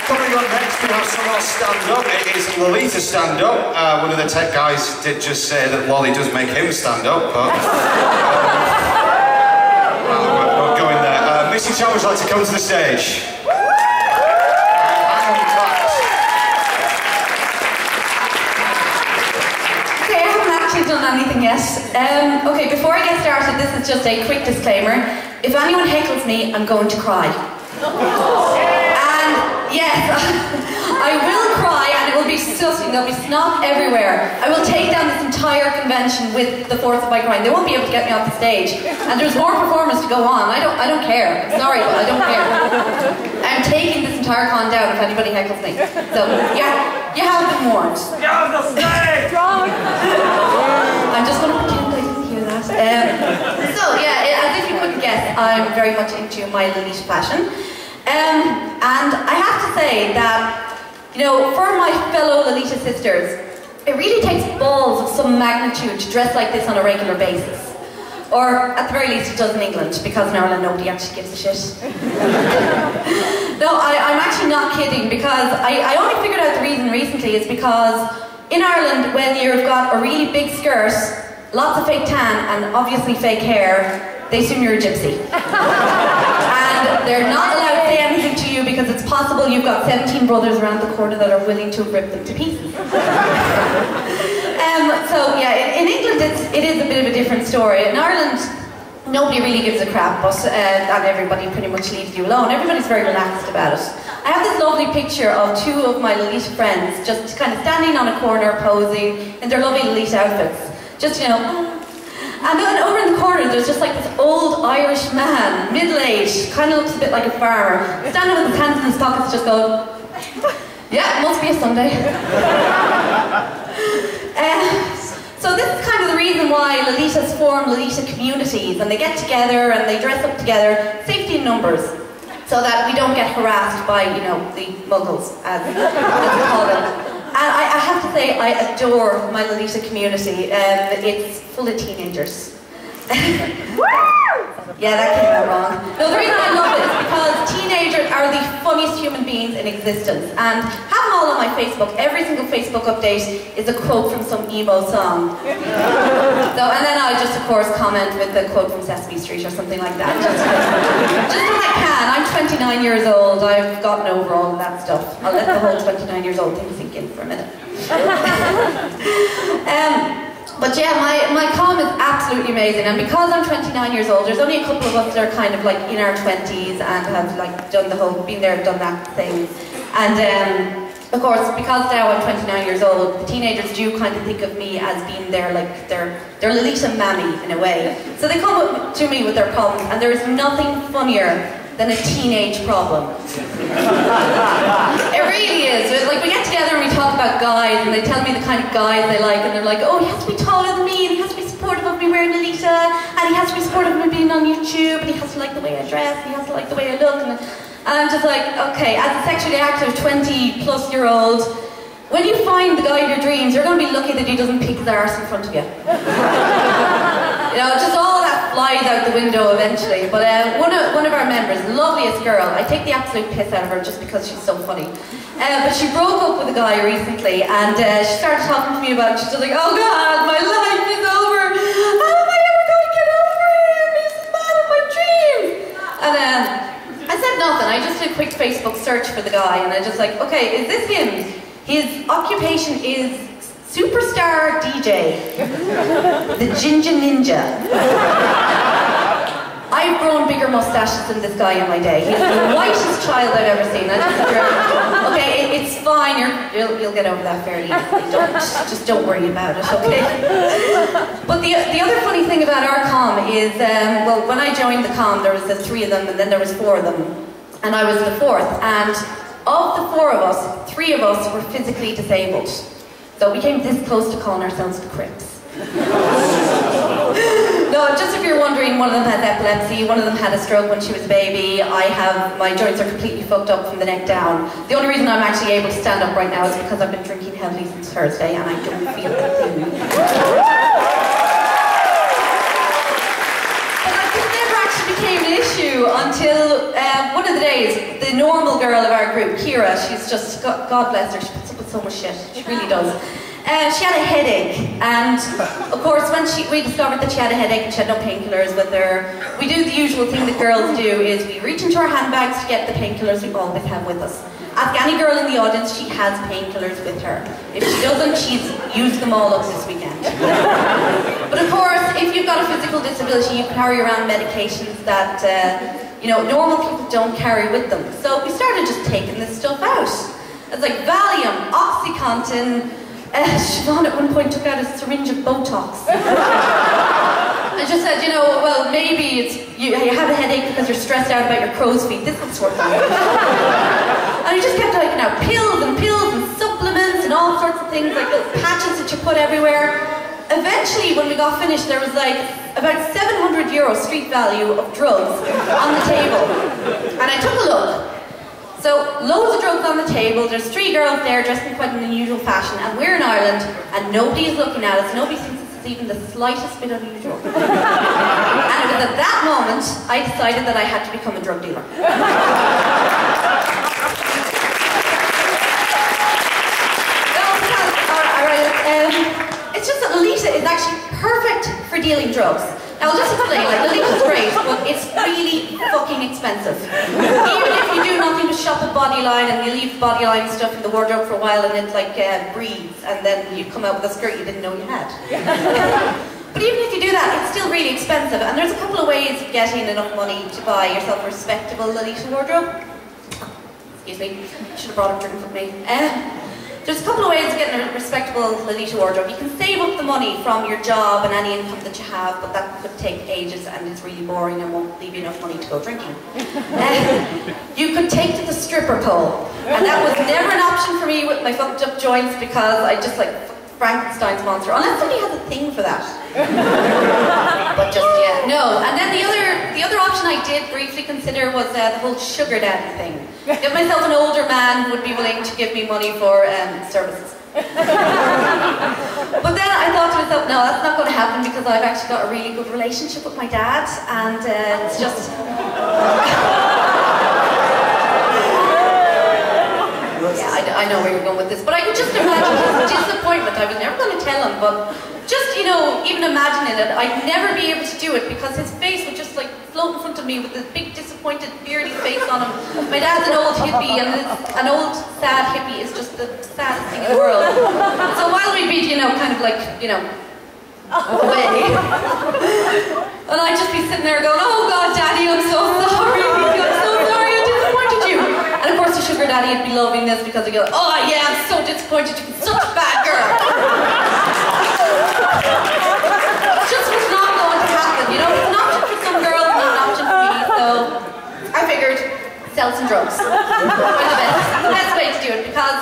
Coming up next, we have some more stand-up. It is Lolita stand-up. One of the tech guys did just say that Wally does make him stand-up, but... we're going there. Missy Chan would like to come to the stage. Done anything yet. Okay, before I get started, this is just a quick disclaimer. If anyone heckles me, I'm going to cry. And yes, I will cry and it will be sussing, there'll be snot everywhere. I will take down this entire convention with the force of my crying. They won't be able to get me off the stage. And there's more performance to go on. I don't care. Sorry, but I don't care. I'm taking this entire con down if anybody heckles me. So, yeah, you have been warned. Get off the stage! I'm just going to pretend I didn't hear that. So, yeah, as if you couldn't guess, I'm very much into my Lolita fashion. And I have to say that, you know, for my fellow Lolita sisters, it really takes balls of some magnitude to dress like this on a regular basis. Or, at the very least, it does in England, because in Ireland nobody actually gives a shit. No, I'm actually not kidding, because I only figured out the reason recently is because in Ireland, when you've got a really big skirt, lots of fake tan, and obviously fake hair, they assume you're a gypsy. And they're not allowed to say anything to you because it's possible you've got 17 brothers around the corner that are willing to rip them to pieces. So yeah, in England it is a bit of a different story. In Ireland, nobody really gives a crap, but and everybody pretty much leaves you alone. Everybody's very relaxed about it. I have this lovely picture of two of my Lolita friends just kind of standing on a corner posing in their lovely Lolita outfits. Just, you know. And then over in the corner there's just like this old Irish man, middle-aged, kind of looks a bit like a farmer, standing with his hands in his pockets just going, yeah, it must be a Sunday. So this is kind of the reason why Lolitas form Lolita communities, and they get together and they dress up together, safety in numbers, so that we don't get harassed by, you know, the muggles, as we call them. And I have to say, I adore my Lolita community. It's full of teenagers. Yeah, that came out wrong. No, the reason I love it is because teenagers are the funniest human beings in existence. And have them all on my Facebook. Every single Facebook update is a quote from some emo song. So, and then I just, of course, comment with the quote from Sesame Street or something like that. Just when I can. I'm 29 years old. I've gotten over all of that stuff. I'll let the whole 29 years old thing sink in for a minute. But yeah, my com is absolutely amazing, and because I'm 29 years old, there's only a couple of us that are kind of like in our 20s and have like done the whole, been there, done that thing. And of course, because now I'm 29 years old, the teenagers do kind of think of me as being their Lolita mammy in a way. So they come up to me with their problems, and there is nothing funnier than a teenage problem. It really is. Like, we get together and we talk about guys, and they tell me the kind of guys they like, and they're like, oh, he has to be taller than me, and he has to be supportive of me wearing Lolita, and he has to be supportive of me being on YouTube, and he has to like the way I dress, and he has to like the way I look, and I'm just like, okay, as a sexually active 20-plus-year-old, when you find the guy of your dreams, you're going to be lucky that he doesn't pick his arse in front of you. You know, just all that flies out the window eventually. But one of our members, the loveliest girl, I take the absolute piss out of her just because she's so funny. But she broke up with a guy recently, and she started talking to me about it. She's just like, oh God, my life is over. How am I ever going to get over him? He's the man of my dreams. And I said nothing. I just did a quick Facebook search for the guy, and I just like, okay, is this him? His occupation is superstar DJ, the Ginger Ninja. I've grown bigger mustaches than this guy in my day. He's the whitest child I've ever seen. Okay, it's fine. You'll get over that fairly easily. Just don't worry about it, okay? But the other funny thing about our com is, well, when I joined the com, there was the 3 of them, and then there was 4 of them, and I was the 4th. And of the 4 of us, 3 of us were physically disabled. So we came this close to calling ourselves the Crips. No, just if you're wondering, one of them has epilepsy, one of them had a stroke when she was a baby. My joints are completely fucked up from the neck down. The only reason I'm actually able to stand up right now is because I've been drinking heavily since Thursday and I don't feel a thing. But like, this never actually became an issue issue until one of the days, the normal girl of our group, Kira, she's just, God bless her, she puts up with so much shit, she really does. She had a headache, and of course when we discovered that she had a headache and she had no painkillers with her, we do the usual thing that girls do, is we reach into our handbags to get the painkillers we always have with us. Ask any girl in the audience, she has painkillers with her. If she doesn't, she's used them all up this weekend. But of course, if you've got a physical disability, you carry around medications that normal people don't carry with them. So we started just taking this stuff out. It's like Valium, OxyContin. Siobhan at one point took out a syringe of Botox. And just said, well, maybe it's you have a headache because you're stressed out about your crow's feet. This would sort of thing. And he just kept taking out pills and supplements and all sorts of things, like little patches that you put everywhere. Eventually, when we got finished, there was like about €700 street value of drugs on the table. And I took a look. So, loads of drugs on the table, there's 3 girls there dressed in quite an unusual fashion, and we're in Ireland, and nobody is looking at us, nobody thinks this is even the slightest bit unusual. And it was at that moment, I decided that I had to become a drug dealer. It's just that Lolita is actually perfect for dealing drugs. Now I'll just explain, like Lolita's great, but it's really fucking expensive. Even if you do nothing but shop at Bodyline and you leave Bodyline stuff in the wardrobe for a while and it like breathes and then you come out with a skirt you didn't know you had. But even if you do that, it's still really expensive, and there's a couple of ways of getting enough money to buy yourself a respectable Lolita wardrobe. Excuse me, should have brought a drink with me. There's a couple of ways of getting a respectable Lolita wardrobe. You can save up the money from your job and any income that you have, but that could take ages and it's really boring and won't leave you enough money to go drinking. You could take to the stripper pole, and that was never an option for me with my fucked up joints because I just like Frankenstein's monster, unless somebody has a thing for that. But just, yeah, no. And then the other option I did briefly consider was the whole sugar daddy thing. Get myself an older man who would be willing to give me money for services. But then I thought to myself, no, that's not going to happen because I've actually got a really good relationship with my dad, and it's just... Yeah, I know where you're going with this, but I could just imagine his disappointment. I was never going to tell him, but just, even imagining it, I'd never be able to do it because his face would just like float in front of me with this big disappointed, beardy face on him. My dad's an old hippie, and an old sad hippie is just the saddest thing in the world. So while we'd be, kind of like, away, and I'd just be sitting there going, oh God, Daddy, I'm so sorry. I'm so sorry, I disappointed you. And of course the sugar daddy would be loving this because he'd go, oh yeah, I'm so disappointed, you're such a bad girl. It just was not going to happen, It's an option for some girls, not an option for me, so I figured, sell some drugs. The best way to do it, because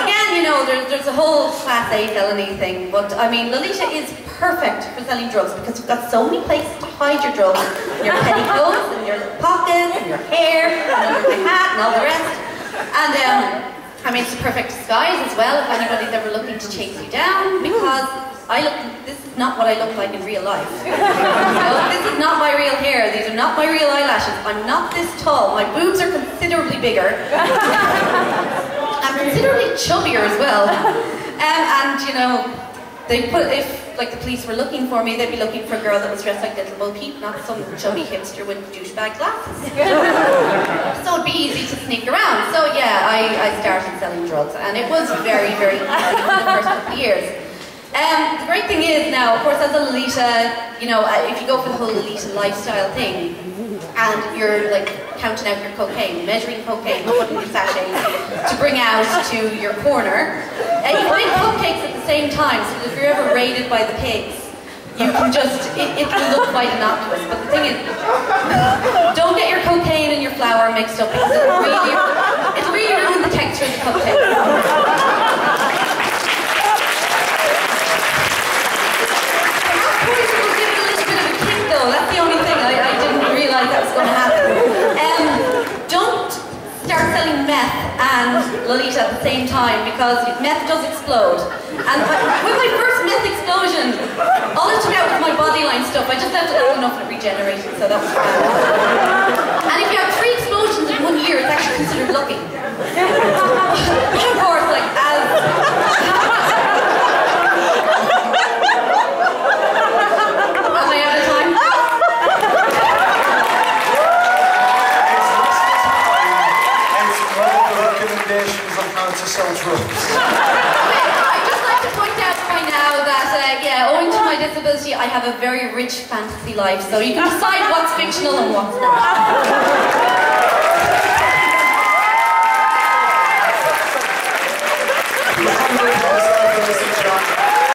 again, there's a whole Class A felony thing, but I mean, Lolita is perfect for selling drugs because you've got so many places to hide your drugs. In your petticoats, in your pockets, in your hair, and under the hat, and all the rest. And I mean, it's a perfect disguise as well if anybody's ever looking to chase you down, because this is not what I look like in real life. This is not my real hair, these are not my real eyelashes, I'm not this tall, my boobs are considerably bigger. I'm considerably chubbier as well. If the police were looking for me, they'd be looking for a girl that was dressed like Little Bo Peep, not some chubby hipster with douchebag glasses. So it'd be easy to sneak around. So yeah, I started selling drugs, and it was very, very easy for the first couple of years. The great thing is now, of course, as a Lolita, if you go for the whole Lolita lifestyle thing, and you're like counting out your cocaine, measuring cocaine, putting your sachets to bring out to your corner, you find cupcakes at the same time, so that if you're ever raided by the pigs, you can just, it will look quite innocuous. But the thing is, don't get your cocaine and your flour mixed up because it'll really ruin the texture of the cupcake. That's the only thing I didn't realise that was going to happen. Don't start selling meth and Lolita at the same time because meth does explode. And with my first meth explosion, all I took out was my bodyline stuff. I just left it long enough and it regenerated, so that was fine. And if you have 3 explosions in 1 year, it's actually considered lucky. But of course, like, as... Am I out of time? It's all the recommendations on how to sell drugs. I'd just like to point out by now that, owing to my disability, I have a very rich fantasy life, so you can decide what's fictional and what's not.